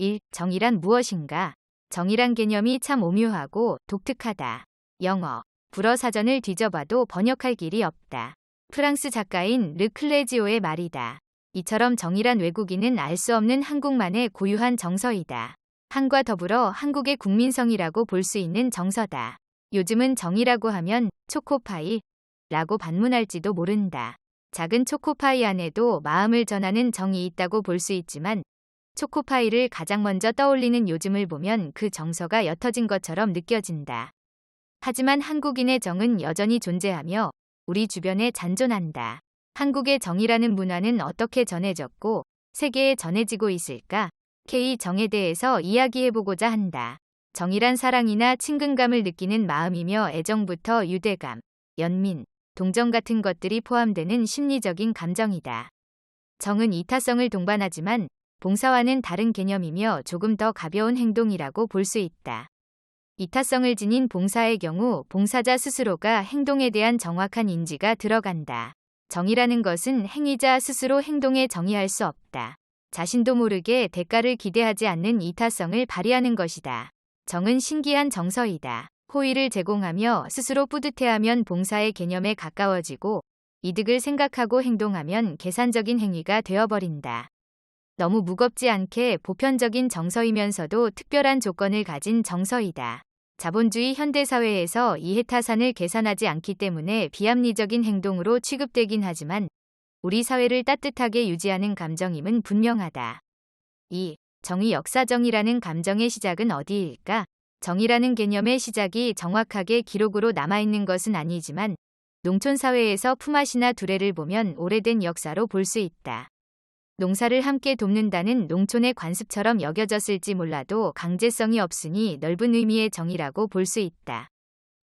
1. 정의란 무엇인가? 정의란 개념이 참 오묘하고 독특하다. 영어, 불어 사전을 뒤져봐도 번역할 길이 없다. 프랑스 작가인 르 클레지오의 말이다. 이처럼 정의란 외국인은 알 수 없는 한국만의 고유한 정서이다. 한과 더불어 한국의 국민성이라고 볼 수 있는 정서다. 요즘은 정의라고 하면 초코파이라고 반문할지도 모른다. 작은 초코파이 안에도 마음을 전하는 정이 있다고 볼 수 있지만 초코파이를 가장 먼저 떠올리는 요즘을 보면 그 정서가 옅어진 것처럼 느껴진다. 하지만 한국인의 정은 여전히 존재하며 우리 주변에 잔존한다. 한국의 정이라는 문화는 어떻게 전해졌고 세계에 전해지고 있을까? K-정에 대해서 이야기해보고자 한다. 정이란 사랑이나 친근감을 느끼는 마음이며 애정부터 유대감, 연민, 동정 같은 것들이 포함되는 심리적인 감정이다. 정은 이타성을 동반하지만 봉사와는 다른 개념이며 조금 더 가벼운 행동이라고 볼 수 있다. 이타성을 지닌 봉사의 경우 봉사자 스스로가 행동에 대한 정확한 인지가 들어간다. 정의라는 것은 행위자 스스로 행동에 정의할 수 없다. 자신도 모르게 대가를 기대하지 않는 이타성을 발휘하는 것이다. 정은 신기한 정서이다. 호의를 제공하며 스스로 뿌듯해하면 봉사의 개념에 가까워지고 이득을 생각하고 행동하면 계산적인 행위가 되어버린다. 너무 무겁지 않게 보편적인 정서이면서도 특별한 조건을 가진 정서이다. 자본주의 현대사회에서 이해타산을 계산하지 않기 때문에 비합리적인 행동으로 취급되긴 하지만 우리 사회를 따뜻하게 유지하는 감정임은 분명하다. 2. 정의 역사정이라는 감정의 시작은 어디일까? 정의라는 개념의 시작이 정확하게 기록으로 남아있는 것은 아니지만 농촌사회에서 품앗이나 두레를 보면 오래된 역사로 볼 수 있다. 농사를 함께 돕는다는 농촌의 관습처럼 여겨졌을지 몰라도 강제성이 없으니 넓은 의미의 정의라고 볼 수 있다.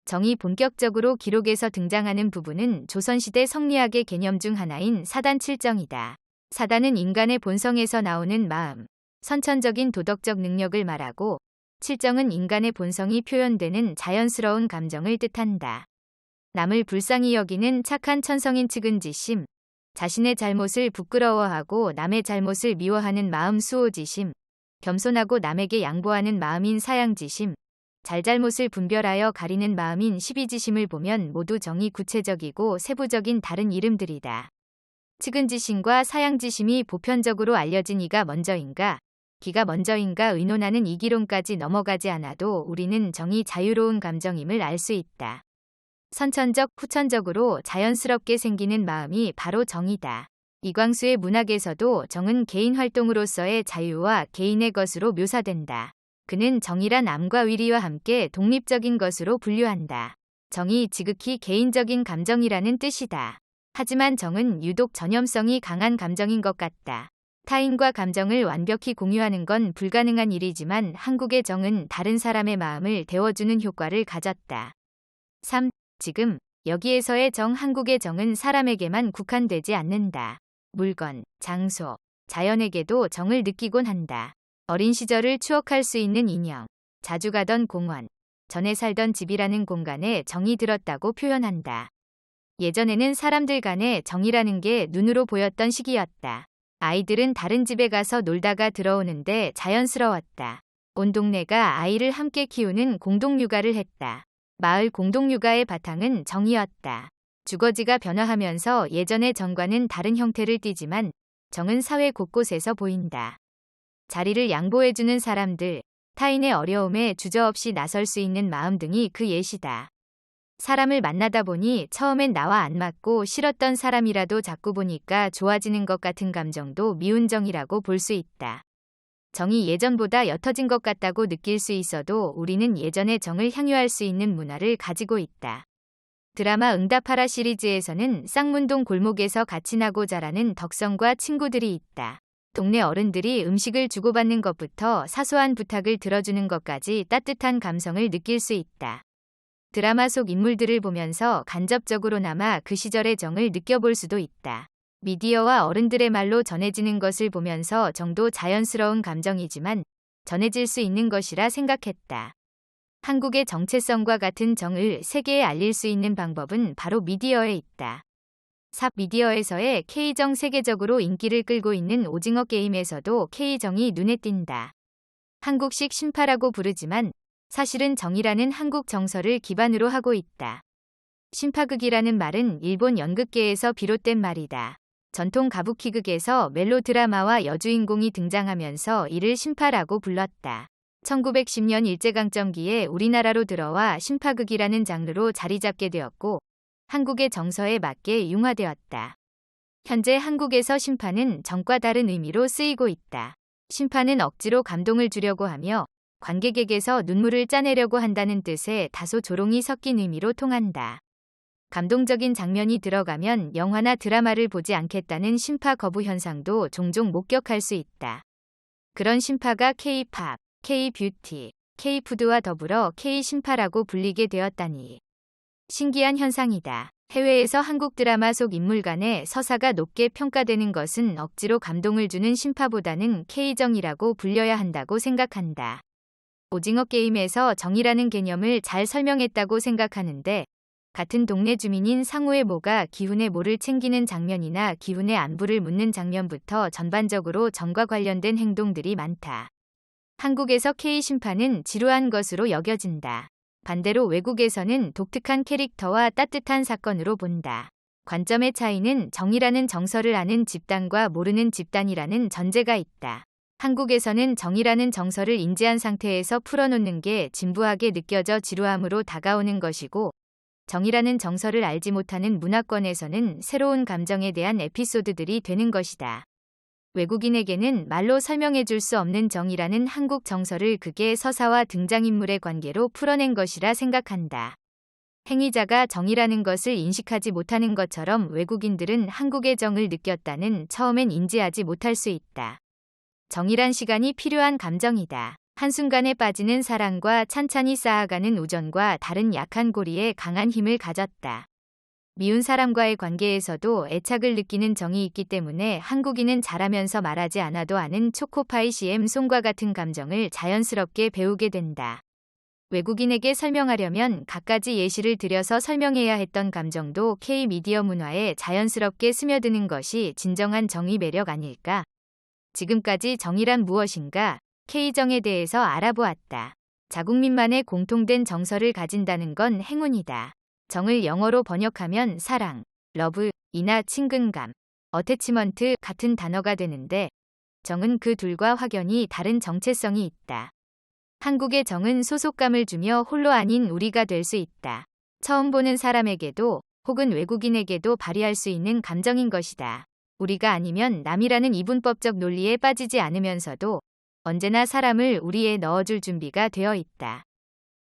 정이 본격적으로 기록에서 등장하는 부분은 조선시대 성리학의 개념 중 하나인 사단칠정이다. 사단은 인간의 본성에서 나오는 마음, 선천적인 도덕적 능력을 말하고 칠정은 인간의 본성이 표현되는 자연스러운 감정을 뜻한다. 남을 불쌍히 여기는 착한 천성인 측은지심, 자신의 잘못을 부끄러워하고 남의 잘못을 미워하는 마음 수호지심, 겸손하고 남에게 양보하는 마음인 사양지심, 잘잘못을 분별하여 가리는 마음인 시비지심을 보면 모두 정이 구체적이고 세부적인 다른 이름들이다. 측은지심과 사양지심이 보편적으로 알려진 이가 먼저인가, 기가 먼저인가 의논하는 이기론까지 넘어가지 않아도 우리는 정이 자유로운 감정임을 알 수 있다. 선천적, 후천적으로 자연스럽게 생기는 마음이 바로 정이다. 이광수의 문학에서도 정은 개인 활동으로서의 자유와 개인의 것으로 묘사된다. 그는 정의란 암과 위리와 함께 독립적인 것으로 분류한다. 정이 지극히 개인적인 감정이라는 뜻이다. 하지만 정은 유독 전염성이 강한 감정인 것 같다. 타인과 감정을 완벽히 공유하는 건 불가능한 일이지만 한국의 정은 다른 사람의 마음을 데워주는 효과를 가졌다. 3. 지금, 여기에서의 정 한국의 정은 사람에게만 국한되지 않는다. 물건, 장소, 자연에게도 정을 느끼곤 한다. 어린 시절을 추억할 수 있는 인형, 자주 가던 공원, 전에 살던 집이라는 공간에 정이 들었다고 표현한다. 예전에는 사람들 간에 정이라는 게 눈으로 보였던 시기였다. 아이들은 다른 집에 가서 놀다가 들어오는데 자연스러웠다. 온 동네가 아이를 함께 키우는 공동육아를 했다. 마을 공동육아의 바탕은 정이었다. 주거지가 변화하면서 예전의 정과는 다른 형태를 띠지만 정은 사회 곳곳에서 보인다. 자리를 양보해주는 사람들, 타인의 어려움에 주저없이 나설 수 있는 마음 등이 그 예시다. 사람을 만나다 보니 처음엔 나와 안 맞고 싫었던 사람이라도 자꾸 보니까 좋아지는 것 같은 감정도 미운 정이라고 볼 수 있다. 정이 예전보다 옅어진 것 같다고 느낄 수 있어도 우리는 예전의 정을 향유할 수 있는 문화를 가지고 있다. 드라마 응답하라 시리즈에서는 쌍문동 골목에서 같이 나고 자라는 덕성과 친구들이 있다. 동네 어른들이 음식을 주고받는 것부터 사소한 부탁을 들어주는 것까지 따뜻한 감성을 느낄 수 있다. 드라마 속 인물들을 보면서 간접적으로나마 그 시절의 정을 느껴볼 수도 있다. 미디어와 어른들의 말로 전해지는 것을 보면서 정도 자연스러운 감정이지만 전해질 수 있는 것이라 생각했다. 한국의 정체성과 같은 정을 세계에 알릴 수 있는 방법은 바로 미디어에 있다. 삽 미디어에서의 K정 세계적으로 인기를 끌고 있는 오징어 게임에서도 K정이 눈에 띈다. 한국식 신파라고 부르지만 사실은 정이라는 한국 정서를 기반으로 하고 있다. 신파극이라는 말은 일본 연극계에서 비롯된 말이다. 전통 가부키극에서 멜로드라마와 여주인공이 등장하면서 이를 신파라고 불렀다. 1910년 일제강점기에 우리나라로 들어와 신파극이라는 장르로 자리 잡게 되었고 한국의 정서에 맞게 융화되었다. 현재 한국에서 신파는 정과 다른 의미로 쓰이고 있다. 신파는 억지로 감동을 주려고 하며 관객에게서 눈물을 짜내려고 한다는 뜻의 다소 조롱이 섞인 의미로 통한다. 감동적인 장면이 들어가면 영화나 드라마를 보지 않겠다는 신파 거부 현상도 종종 목격할 수 있다. 그런 신파가 K-팝, K-뷰티, K-푸드와 더불어 K-신파라고 불리게 되었다니 신기한 현상이다. 해외에서 한국 드라마 속 인물 간의 서사가 높게 평가되는 것은 억지로 감동을 주는 신파보다는 K정이라고 불려야 한다고 생각한다. 오징어 게임에서 정이라는 개념을 잘 설명했다고 생각하는데 같은 동네 주민인 상우의 모가 기훈의 모를 챙기는 장면이나 기훈의 안부를 묻는 장면부터 전반적으로 정과 관련된 행동들이 많다. 한국에서 K신파는 지루한 것으로 여겨진다. 반대로 외국에서는 독특한 캐릭터와 따뜻한 사건으로 본다. 관점의 차이는 정이라는 정서를 아는 집단과 모르는 집단이라는 전제가 있다. 한국에서는 정이라는 정서를 인지한 상태에서 풀어놓는 게 진부하게 느껴져 지루함으로 다가오는 것이고 정이라는 정서를 알지 못하는 문화권에서는 새로운 감정에 대한 에피소드들이 되는 것이다. 외국인에게는 말로 설명해 줄 수 없는 정이라는 한국 정서를 극의 서사와 등장인물의 관계로 풀어낸 것이라 생각한다. 행위자가 정이라는 것을 인식하지 못하는 것처럼 외국인들은 한국의 정을 느꼈다는 처음엔 인지하지 못할 수 있다. 정이란 시간이 필요한 감정이다. 한순간에 빠지는 사랑과 찬찬히 쌓아가는 우정과 다른 약한 고리에 강한 힘을 가졌다. 미운 사람과의 관계에서도 애착을 느끼는 정이 있기 때문에 한국인은 잘하면서 말하지 않아도 아는 초코파이 CM송과 같은 감정을 자연스럽게 배우게 된다. 외국인에게 설명하려면 갖가지 예시를 들여서 설명해야 했던 감정도 K-미디어 문화에 자연스럽게 스며드는 것이 진정한 정의 매력 아닐까? 지금까지 정이란 무엇인가? K정에 대해서 알아보았다. 자국민만의 공통된 정서를 가진다는 건 행운이다. 정을 영어로 번역하면 사랑, 러브, 이나 친근감, 어태치먼트 같은 단어가 되는데 정은 그 둘과 확연히 다른 정체성이 있다. 한국의 정은 소속감을 주며 홀로 아닌 우리가 될 수 있다. 처음 보는 사람에게도 혹은 외국인에게도 발휘할 수 있는 감정인 것이다. 우리가 아니면 남이라는 이분법적 논리에 빠지지 않으면서도 언제나 사람을 우리에 넣어줄 준비가 되어 있다.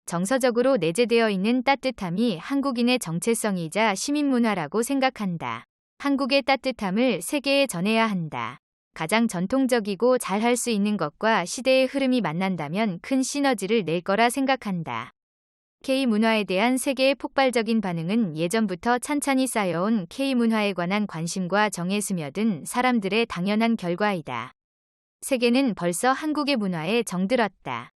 정서적으로 내재되어 있는 따뜻함이 한국인의 정체성이자 시민문화라고 생각한다. 한국의 따뜻함을 세계에 전해야 한다. 가장 전통적이고 잘할 수 있는 것과 시대의 흐름이 만난다면 큰 시너지를 낼 거라 생각한다. K문화에 대한 세계의 폭발적인 반응은 예전부터 찬찬히 쌓여온 K문화에 관한 관심과 정에 스며든 사람들의 당연한 결과이다. 세계는 벌써 한국의 문화에 정들었다.